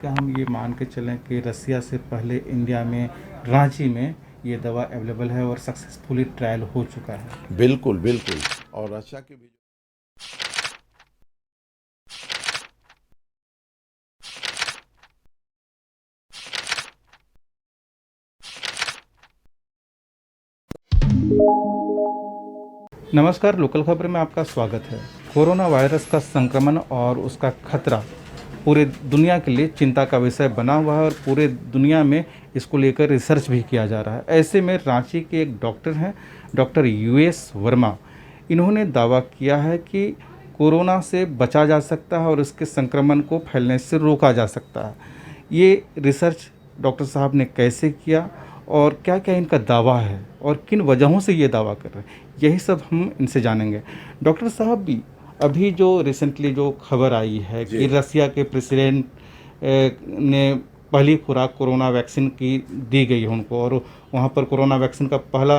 क्या हम ये मान के चलें कि रसिया से पहले इंडिया में रांची में ये दवा अवेलेबल है और सक्सेसफुली ट्रायल हो चुका है। बिल्कुल, बिल्कुल। और रक्षा के भी नमस्कार, लोकल खबर में आपका स्वागत है। कोरोना वायरस का संक्रमण और उसका खतरा पूरे दुनिया के लिए चिंता का विषय बना हुआ है और पूरे दुनिया में इसको लेकर रिसर्च भी किया जा रहा है। ऐसे में रांची के एक डॉक्टर हैं, डॉक्टर यूएस वर्मा। इन्होंने दावा किया है कि कोरोना से बचा जा सकता है और इसके संक्रमण को फैलने से रोका जा सकता है। ये रिसर्च डॉक्टर साहब ने कैसे किया और क्या क्या इनका दावा है और किन वजहों से ये दावा कर रहे हैं, यही सब हम इनसे जानेंगे। डॉक्टर साहब, भी अभी जो रिसेंटली जो खबर आई है कि जी। रसिया के प्रेसिडेंट ने पहली खुराक कोरोना वैक्सीन की दी गई है उनको, और वहाँ पर कोरोना वैक्सीन का पहला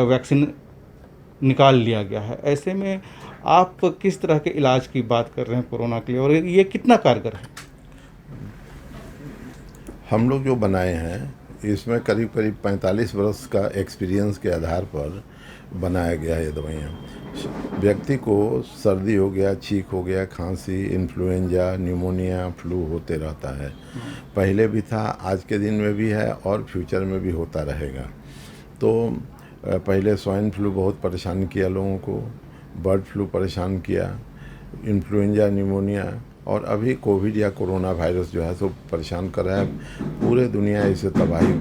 वैक्सीन निकाल लिया गया है। ऐसे में आप किस तरह के इलाज की बात कर रहे हैं कोरोना के लिए, और ये कितना कारगर है? हम लोग जो बनाए हैं, इसमें करीब करीब 45 वर्ष का एक्सपीरियंस के आधार पर बनाया गया है ये दवाइयाँ। व्यक्ति को सर्दी हो गया, छींक हो गया, खांसी, इन्फ्लुएंजा, न्यूमोनिया, फ्लू होते रहता है। पहले भी था, आज के दिन में भी है और फ्यूचर में भी होता रहेगा। तो पहले स्वाइन फ्लू बहुत परेशान किया लोगों को, बर्ड फ्लू परेशान किया, इन्फ्लुएंजा, न्यूमोनिया, और अभी कोविड या कोरोना वायरस जो है सो परेशान कर रहा है। पूरे दुनिया इसे तबाही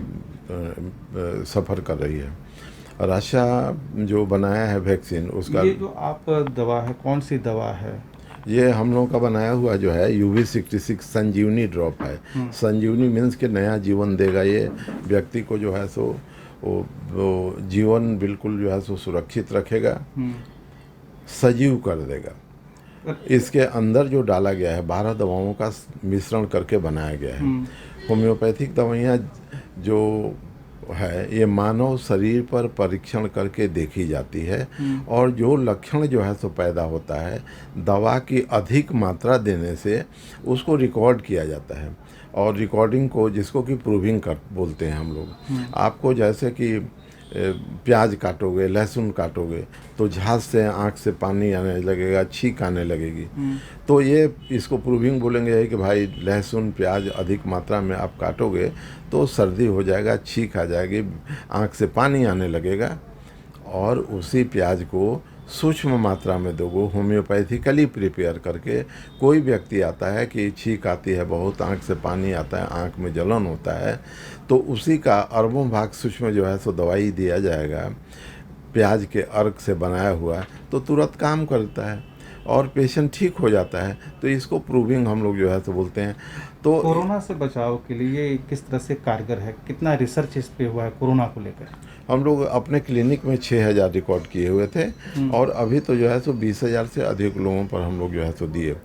सफ़र कर रही है। रशिया जो बनाया है वैक्सीन, उसका ये जो आप दवा है, कौन सी दवा है? ये हम लोगों का बनाया हुआ जो है UV66 संजीवनी ड्रॉप है। संजीवनी मीन्स के नया जीवन देगा ये व्यक्ति को, जो है सो वो जीवन बिल्कुल जो है सो सुरक्षित रखेगा, सजीव कर देगा। इसके अंदर जो डाला गया है 12 दवाओं का मिश्रण करके बनाया गया है। होम्योपैथिक दवाइयाँ जो है ये मानव शरीर पर परीक्षण करके देखी जाती है, और जो लक्षण जो है सो पैदा होता है, दवा की अधिक मात्रा देने से उसको रिकॉर्ड किया जाता है। और रिकॉर्डिंग को, जिसको कि प्रूविंग कर बोलते हैं हम लोग। आपको जैसे कि प्याज काटोगे, लहसुन काटोगे, तो झाग से आँख से पानी आने लगेगा, छींक आने लगेगी। तो ये इसको प्रूविंग बोलेंगे कि भाई लहसुन प्याज अधिक मात्रा में आप काटोगे तो सर्दी हो जाएगा, छींक आ जाएगी, आँख से पानी आने लगेगा। और उसी प्याज को सूक्ष्म मात्रा में दोगे, होम्योपैथिकली प्रिपेयर करके। कोई व्यक्ति आता है कि छींक आती है बहुत, आँख से पानी आता है, आँख में जलन होता है, तो उसी का अरबों भाग सूक्ष्म जो है सो दवाई दिया जाएगा, प्याज के अर्क से बनाया हुआ, तो तुरंत काम करता है और पेशेंट ठीक हो जाता है। तो इसको प्रूविंग हम लोग जो है तो बोलते हैं। तो कोरोना से बचाव के लिए ये किस तरह से कारगर है? कितना रिसर्च इस पे हुआ है कोरोना को लेकर? हम लोग अपने क्लिनिक में 6000 रिकॉर्ड किए हुए थे, और अभी तो जो है सो 20,000 से अधिक लोगों पर हम लोग जो है सो दिए।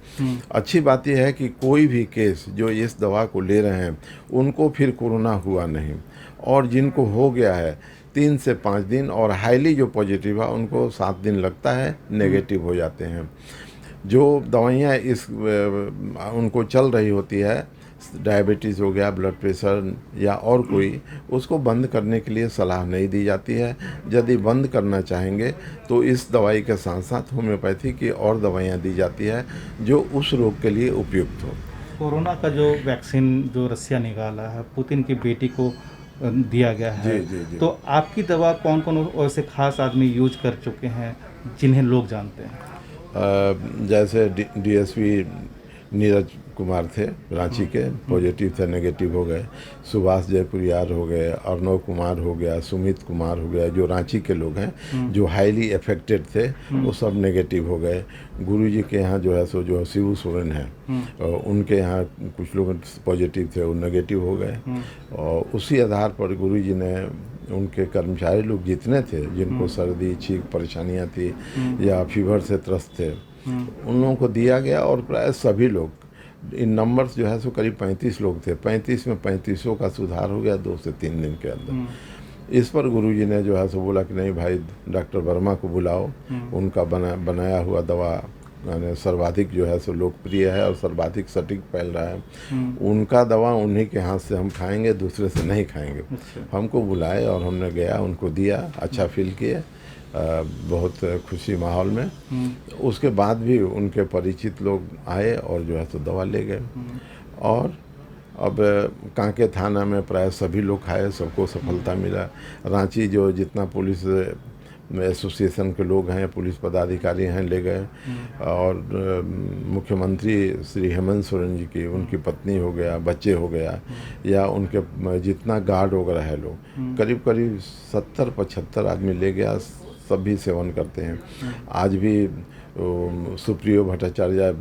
अच्छी बात यह है कि कोई भी केस जो इस दवा को ले रहे हैं उनको फिर कोरोना हुआ नहीं, और जिनको हो गया है 3 से 5 दिन, और हाईली जो पॉजिटिव है उनको 7 दिन लगता है, नेगेटिव हो जाते हैं। जो दवाइयाँ उनको चल रही होती है, डायबिटीज़ हो गया, ब्लड प्रेशर या और कोई, उसको बंद करने के लिए सलाह नहीं दी जाती है। यदि बंद करना चाहेंगे तो इस दवाई के साथ साथ होम्योपैथी की और दवाइयाँ दी जाती है जो उस रोग के लिए उपयुक्त हो। कोरोना का जो वैक्सीन जो रसिया निकाला है, पुतिन की बेटी को दिया गया है। जी, जी, जी। तो आपकी दवा कौन कौन ऐसे खास आदमी यूज कर चुके हैं जिन्हें लोग जानते हैं? जैसे DSP नीरज कुमार थे रांची के, पॉजिटिव थे, नेगेटिव हो गए। सुभाष जयपुरियार हो गए, अर्णव कुमार हो गया, सुमित कुमार हो गया, जो रांची के लोग हैं जो हाईली अफेक्टेड थे, वो सब नेगेटिव हो गए। गुरुजी के यहाँ जो है सो जो शिव सोरेन हैं, उनके यहाँ कुछ लोग पॉजिटिव थे, वो नेगेटिव हो गए। और उसी आधार पर गुरुजी ने उनके कर्मचारी लोग जितने थे जिनको सर्दी छींक परेशानियाँ थी या फीवर से त्रस्त थे, उन लोगों को दिया गया। और प्राय सभी लोग, इन नंबर्स जो है सो करीब 35 लोग थे, 35 में 35 का सुधार हो गया 2 से 3 दिन के अंदर। इस पर गुरुजी ने जो है सो बोला कि नहीं भाई, डॉक्टर वर्मा को बुलाओ, उनका बनाया हुआ दवा यानी सर्वाधिक जो है सो लोकप्रिय है और सर्वाधिक सटीक फैल रहा है, उनका दवा उन्हीं के हाथ से हम खाएंगे, दूसरे से नहीं खाएंगे। हमको बुलाए और हमने गया, उनको दिया, अच्छा फील किए, बहुत खुशी माहौल में। उसके बाद भी उनके परिचित लोग आए और जो है तो दवा ले गए। और अब कांके थाना में प्राय सभी लोग खाए, सबको सफलता मिला। रांची जो जितना पुलिस एसोसिएशन के लोग हैं, पुलिस पदाधिकारी हैं, ले गए। और मुख्यमंत्री श्री हेमंत सोरेन जी की, उनकी पत्नी हो गया, बच्चे हो गया, या उनके जितना गार्ड वगैरह है लोग, करीब करीब 70-75 आदमी ले गया, सब भी सेवन करते हैं। आज भी सुप्रियो भट्टाचार्य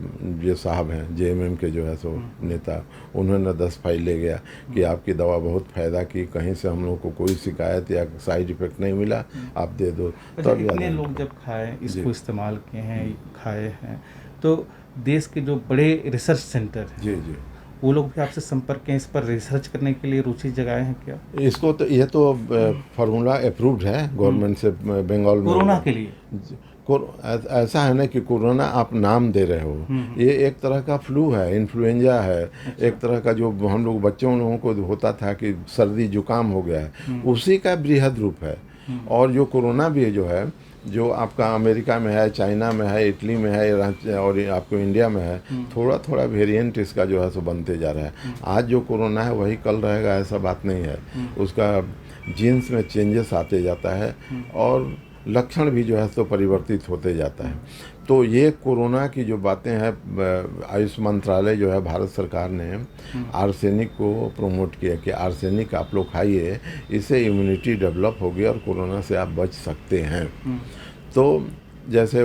जो साहब हैं, जेएमएम के जो है सो नेता, उन्होंने 10 फाइल ले गया कि आपकी दवा बहुत फ़ायदा की, कहीं से हम लोग को कोई शिकायत या साइड इफ़ेक्ट नहीं मिला, आप दे दो। तो इतने लोग जब खाए, इसको इस्तेमाल किए हैं, खाए हैं, तो देश के जो बड़े रिसर्च सेंटर हैं, जी जी, वो लोग भी आपसे संपर्क किए, इस पर रिसर्च करने के लिए रुचि जगाए हैं क्या? इसको तो ये तो फार्मूला अप्रूव्ड है गवर्नमेंट से, बंगाल में कोरोना के लिए। ऐसा है ना कि कोरोना आप नाम दे रहे हो, ये एक तरह का फ्लू है, इन्फ्लुएंजा है। एक तरह का जो हम लोग बच्चों लोगों को होता था कि सर्दी जुकाम हो गया है, उसी का बृहद रूप है। और जो कोरोना भी जो है, जो आपका अमेरिका में है, चाइना में है, इटली में है, और आपको इंडिया में है, थोड़ा थोड़ा वेरिएंट इसका जो है सो बनते जा रहा है। आज जो कोरोना है वही कल रहेगा, ऐसा बात नहीं है। उसका जीन्स में चेंजेस आते जाता है और लक्षण भी जो है तो परिवर्तित होते जाता है। तो ये कोरोना की जो बातें हैं, आयुष मंत्रालय जो है, भारत सरकार ने आर्सेनिक को प्रमोट किया कि आर्सेनिक आप लोग खाइए, इससे इम्यूनिटी डेवलप होगी और कोरोना से आप बच सकते हैं। तो जैसे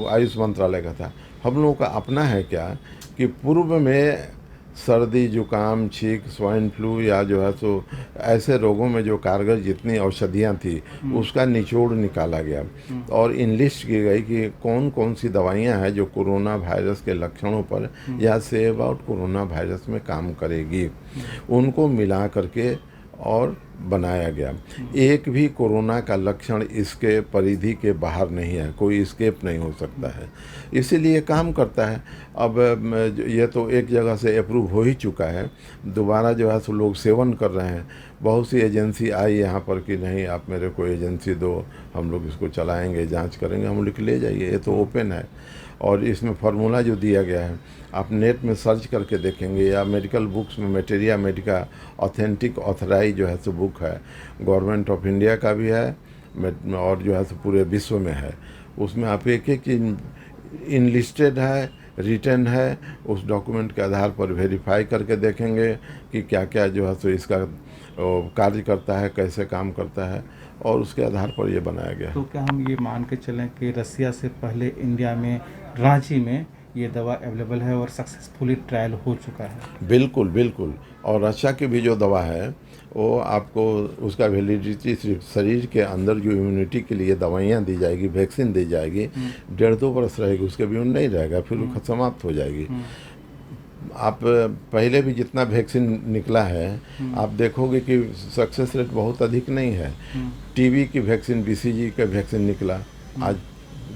आयुष मंत्रालय का था, हम लोगों का अपना है क्या कि पूर्व में सर्दी जुकाम छींक स्वाइन फ्लू या जो है सो ऐसे रोगों में जो कारगर जितनी औषधियाँ थी, उसका निचोड़ निकाला गया और इनलिस्ट की गई कि कौन कौन सी दवाइयाँ हैं जो कोरोना वायरस के लक्षणों पर या सेव आउट कोरोना वायरस में काम करेगी, उनको मिला करके और बनाया गया। एक भी कोरोना का लक्षण इसके परिधि के बाहर नहीं है, कोई स्केप नहीं हो सकता है, इसीलिए काम करता है। अब ये तो एक जगह से अप्रूव हो ही चुका है, दोबारा जो है सो लोग सेवन कर रहे हैं। बहुत सी एजेंसी आई यहाँ पर कि नहीं आप मेरे को एजेंसी दो, हम लोग इसको चलाएंगे, जांच करेंगे, हम लोग ले जाइए, ये तो ओपन है। और इसमें फार्मूला जो दिया गया है, आप नेट में सर्च करके देखेंगे या मेडिकल बुक्स में मेटेरिया मेडिका ऑथेंटिक ऑथराइज जो है सो बुक है, गवर्नमेंट ऑफ इंडिया का भी है और जो है सो पूरे विश्व में है। उसमें आप एक एक इनलिस्टेड है, रिटर्न है, उस डॉक्यूमेंट के आधार पर वेरीफाई करके देखेंगे कि क्या क्या जो है सो इसका कार्य करता है, कैसे काम करता है, और उसके आधार पर ये बनाया गया। तो क्या हम ये मान के चलें कि रसिया से पहले इंडिया में, रांची में ये दवा अवेलेबल है और सक्सेसफुली ट्रायल हो चुका है? बिल्कुल बिल्कुल। और रशिया की भी जो दवा है वो आपको उसका वैलिडिटी सिर्फ शरीर के अंदर जो इम्यूनिटी के लिए दवाइयाँ दी जाएगी, वैक्सीन दी जाएगी, 1.5-2 वर्ष रहेगी, उसके भी नहीं रहेगा, फिर वो समाप्त हो जाएगी। आप पहले भी जितना वैक्सीन निकला है, आप देखोगे कि सक्सेस रेट बहुत अधिक नहीं है। टीबी की वैक्सीन, बीसीजी का वैक्सीन निकला, आज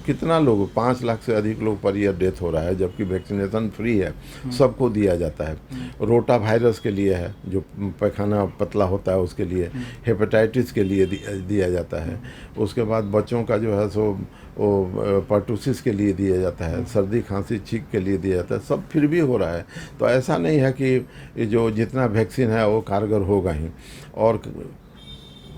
कितना लोग, 5 लाख से अधिक लोग पर ईयर डेथ हो रहा है, जबकि वैक्सीनेशन फ्री है, सबको दिया जाता है। रोटा वायरस के लिए है, जो पैखाना पतला होता है उसके लिए, हेपेटाइटिस के लिए दिया जाता है। उसके बाद बच्चों का जो है सो वो पर्टूसिस के लिए दिया जाता है, सर्दी खांसी छींक के लिए दिया जाता है, सब फिर भी हो रहा है। तो ऐसा नहीं है कि जो जितना वैक्सीन है वो कारगर होगा ही, और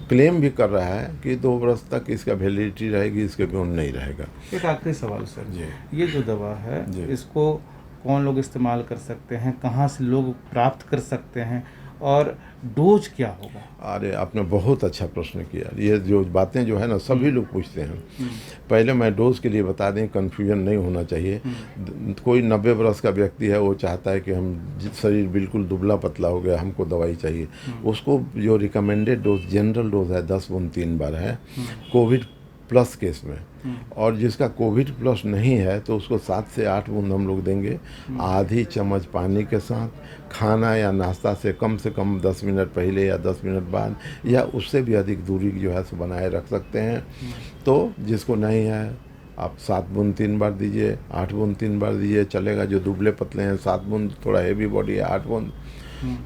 क्लेम भी कर रहा है कि 2 वर्ष तक इसका वैलिडिटी रहेगी, इसके बियॉन्ड नहीं रहेगा। एक आखिरी सवाल सर जी, ये जो दवा है इसको कौन लोग इस्तेमाल कर सकते हैं, कहाँ से लोग प्राप्त कर सकते हैं, और डोज क्या होगा? अरे आपने बहुत अच्छा प्रश्न किया। ये जो बातें जो है ना सभी लोग पूछते हैं। पहले मैं डोज के लिए बता दें, कन्फ्यूजन नहीं होना चाहिए। कोई 90 वर्ष का व्यक्ति है, वो चाहता है कि हम शरीर बिल्कुल दुबला पतला हो गया, हमको दवाई चाहिए, उसको जो रिकमेंडेड डोज जनरल डोज है 10 बूंद 3 बार है कोविड प्लस केस में। और जिसका कोविड प्लस नहीं है तो उसको 7 से 8 बूंद हम लोग देंगे, आधी चम्मच पानी के साथ, खाना या नाश्ता से कम 10 मिनट पहले या 10 मिनट बाद, या उससे भी अधिक दूरी जो है सो बनाए रख सकते हैं। तो जिसको नहीं है आप 7 बूंद 3 बार दीजिए, 8 बूंद 3 बार दीजिए, चलेगा। जो दुबले पतले हैं 7 बूंद, थोड़ा हेवी बॉडी है 8 बूंद।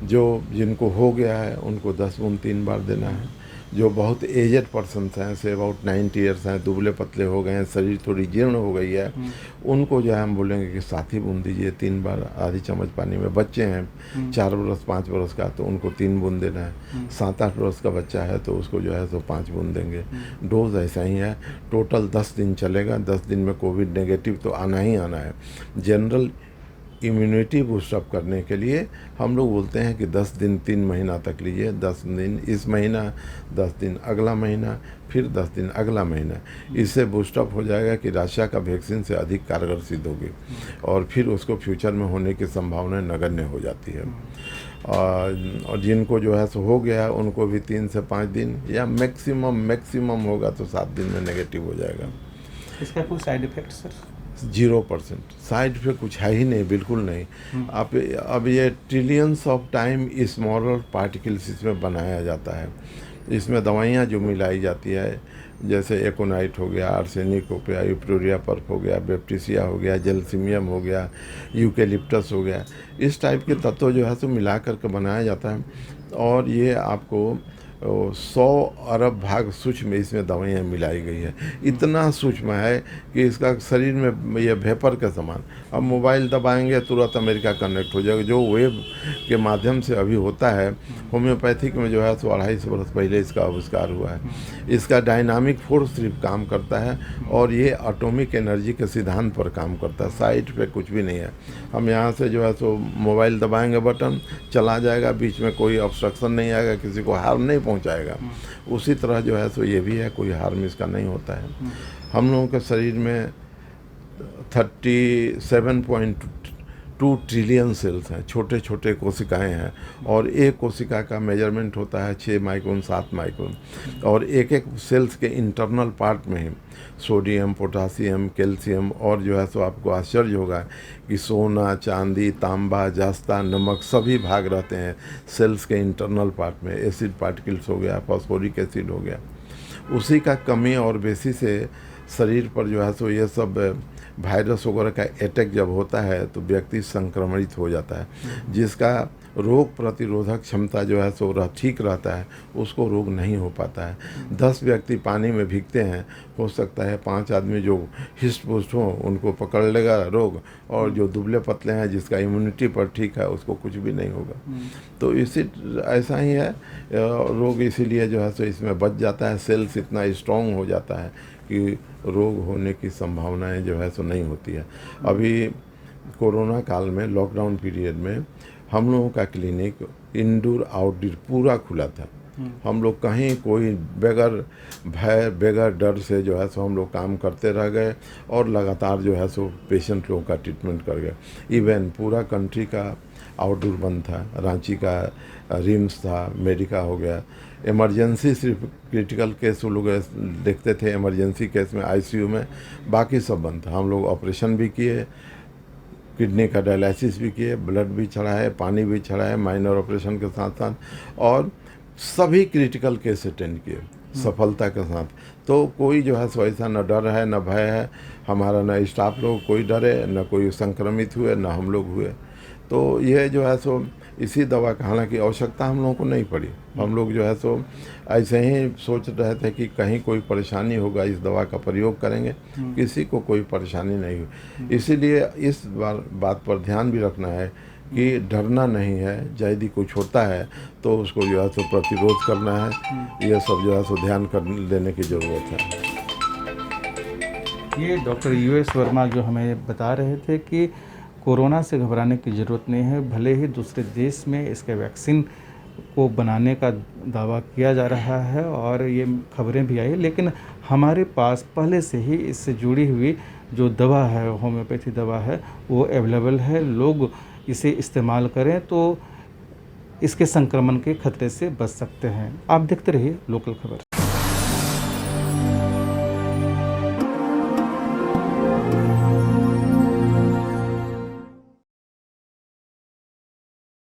जो जिनको हो गया है उनको 10 बूंद 3 बार देना है। जो बहुत एजेड पर्सनस हैं, से अबाउट 90 ईयर्स हैं, दुबले पतले हो गए हैं, शरीर थोड़ी जीर्ण हो गई है, उनको जो है हम बोलेंगे कि 7 ही बूंद दीजिए 3 बार आधी चम्मच पानी में। बच्चे हैं 4 बरस 5 बरस का, तो उनको 3 बूंद देना है। 7-8 बरस का बच्चा है तो उसको जो है तो 5 बूंद देंगे। डोज ऐसा ही है। टोटल 10 दिन चलेगा। 10 दिन में कोविड नेगेटिव तो आना ही आना है। जनरल इम्यूनिटी बूस्टअप करने के लिए हम लोग बोलते हैं कि 10 दिन 3 महीना तक लीजिए। 10 दिन इस महीना, 10 दिन अगला महीना, फिर 10 दिन अगला महीना। इससे बूस्टअप हो जाएगा कि रशिया का वैक्सीन से अधिक कारगर सिद्ध होगी और फिर उसको फ्यूचर में होने की संभावना नगण्य हो जाती है। और जिनको जो है सो हो गया उनको भी 3 से 5 दिन या मैक्सिमम होगा तो 7 दिन में नेगेटिव हो जाएगा। इसका कोई साइड इफेक्ट सर? 0% साइड पे कुछ है ही नहीं, बिल्कुल नहीं। आप अब ये trillions of time smaller particles इसमें बनाया जाता है। इसमें दवाइयाँ जो मिलाई जाती है, जैसे एकोनाइट हो गया, आर्सेनिक हो गया, यूप्रोरिया पर्फ हो गया, बैप्टिसिया हो गया, जेलसीमियम हो गया, यूकेलिप्टस हो गया, इस टाइप के तत्व जो है तो मिला करके बनाया जाता है। और ये आपको 100 अरब भाग सूक्ष्म इसमें दवाइयाँ मिलाई गई है। इतना सूक्ष्म है कि इसका शरीर में ये वेपर के समान। अब मोबाइल दबाएंगे तुरंत अमेरिका कनेक्ट हो जाएगा, जो वेब के माध्यम से अभी होता है। होम्योपैथिक में जो है तो 250 वर्ष पहले इसका आविष्कार हुआ है। इसका डायनामिक फोर्स सिर्फ काम करता है और ये एटॉमिक एनर्जी के सिद्धांत पर काम करता है। साइड पे कुछ भी नहीं है। हम यहाँ से जो है तो मोबाइल दबाएंगे, बटन चला जाएगा, बीच में कोई ऑब्स्ट्रक्शन नहीं आएगा, किसी को हार्म नहीं पहुंचाएगा। उसी तरह जो है तो ये भी है, कोई हार्म इसका नहीं होता है। हम लोगों के शरीर में 37.2 ट्रिलियन सेल्स हैं, छोटे छोटे कोशिकाएं हैं। और एक कोशिका का मेजरमेंट होता है 6 माइक्रोन 7 माइक्रोन। और एक एक सेल्स के इंटरनल पार्ट में ही सोडियम, पोटासियम, कैल्शियम और जो है तो आपको आश्चर्य होगा कि सोना, चांदी, तांबा, जस्ता, नमक सभी भाग रहते हैं सेल्स के इंटरनल पार्ट में। एसिड पार्टिकल्स हो गया, फॉस्फोरिक एसिड हो गया, उसी का कमी और बेसी से शरीर पर जो है तो ये सब वायरस वगैरह का अटैक जब होता है तो व्यक्ति संक्रमित हो जाता है। जिसका रोग प्रतिरोधक क्षमता जो है सो ठीक रहता है, उसको रोग नहीं हो पाता है। 10 व्यक्ति पानी में भीगते हैं, हो सकता है 5 आदमी जो हिस्ट पुष्ट हों उनको पकड़ लेगा रोग, और जो दुबले पतले हैं जिसका इम्यूनिटी पर ठीक है उसको कुछ भी नहीं होगा। तो इसी ऐसा ही है रोग, इसीलिए जो है सो इसमें बच जाता है। सेल्स इतना स्ट्रॉन्ग हो जाता है कि रोग होने की संभावनाएं जो है सो नहीं होती है। अभी कोरोना काल में लॉकडाउन पीरियड में हम लोगों का क्लिनिक इंडोर आउटडोर पूरा खुला था। हम लोग कहीं कोई बगैर भय बगैर डर से जो है सो हम लोग काम करते रह गए और लगातार जो है सो पेशेंट लोगों का ट्रीटमेंट कर गए। इवन पूरा कंट्री का आउटडोर बंद था। रांची का रिम्स था, मेडिका हो गया। इमरजेंसी सिर्फ क्रिटिकल केस वो लोग देखते थे, इमरजेंसी केस में आईसीयू में, बाकी सब बंद था। हम लोग ऑपरेशन भी किए, किडनी का डायलिसिस भी किए, ब्लड भी चढ़ा है, पानी भी चढ़ा है माइनर ऑपरेशन के साथ साथ, और सभी क्रिटिकल केस अटेंड किए सफलता के साथ। तो कोई जो है सो ऐसा न डर है न भय है हमारा, न स्टाफ लोग कोई डरे, न कोई संक्रमित हुए, न हम लोग हुए। तो ये जो है सो इसी दवा का, हालांकि आवश्यकता हम लोगों को नहीं पड़ी। हम लोग जो है सो ऐसे ही सोच रहे थे कि कहीं कोई परेशानी होगा इस दवा का प्रयोग करेंगे, किसी को कोई परेशानी नहीं हुई। इसीलिए इस बात पर ध्यान भी रखना है कि डरना नहीं है। यदि कुछ होता है तो उसको जो है सो प्रतिरोध करना है। ये सब जो है सो ध्यान देने की ज़रूरत है। ये डॉक्टर US वर्मा जो हमें बता रहे थे कि कोरोना से घबराने की ज़रूरत नहीं है। भले ही दूसरे देश में इसके वैक्सीन को बनाने का दावा किया जा रहा है और ये खबरें भी आई, लेकिन हमारे पास पहले से ही इससे जुड़ी हुई जो दवा है, होम्योपैथी दवा है, वो अवेलेबल है। लोग इसे इस्तेमाल करें तो इसके संक्रमण के खतरे से बच सकते हैं। आप देखते रहिए लोकल खबर।